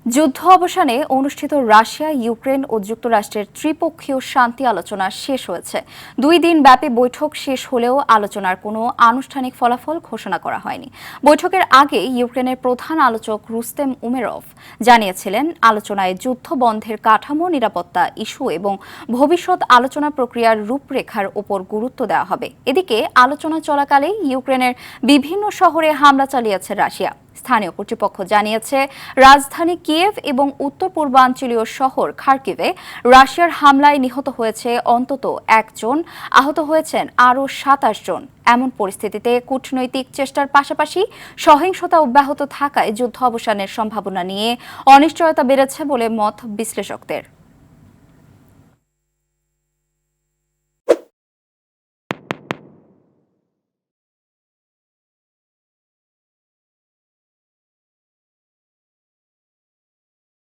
যুদ্ধ অবসানে অনুষ্ঠিত রাশিয়া, ইউক্রেন ও যুক্তরাষ্ট্রের ত্রিপক্ষীয় শান্তি আলোচনা শেষ হয়েছে। 2 দিন ব্যাপী বৈঠক শেষ হলেও আলোচনার কোনো আনুষ্ঠানিক ফলাফল ঘোষণা করা হয়নি। বৈঠকের আগে ইউক্রেনের প্রধান আলোচক রুস্তেম উমেরভ জানিয়েছিলেন, আলোচনায় যুদ্ধ বন্ধের কাঠামো, নিরাপত্তা ইস্যু এবং ভবিষ্যৎ আলোচনা প্রক্রিয়ার রূপরেখার ওপর গুরুত্ব দেওয়া হবে। এদিকে আলোচনা চলাকালেই ইউক্রেনের বিভিন্ন শহরে হামলা চালিয়েছে রাশিয়া। স্থানীয় কর্তৃপক্ষ জানিয়েছে, রাজধানী কিয়েভ এবং উত্তর পূর্বাঞ্চলীয় শহর খার্কিভে রাশিয়ার হামলায় নিহত হয়েছে অন্তত 1 জন, আহত হয়েছেন আরও 27 জন। এমন পরিস্থিতিতে কূটনৈতিক চেষ্টার পাশাপাশি সহিংসতা অব্যাহত থাকায় যুদ্ধ অবসানের সম্ভাবনা নিয়ে অনিশ্চয়তা বেড়েছে বলে মত বিশ্লেষকদের।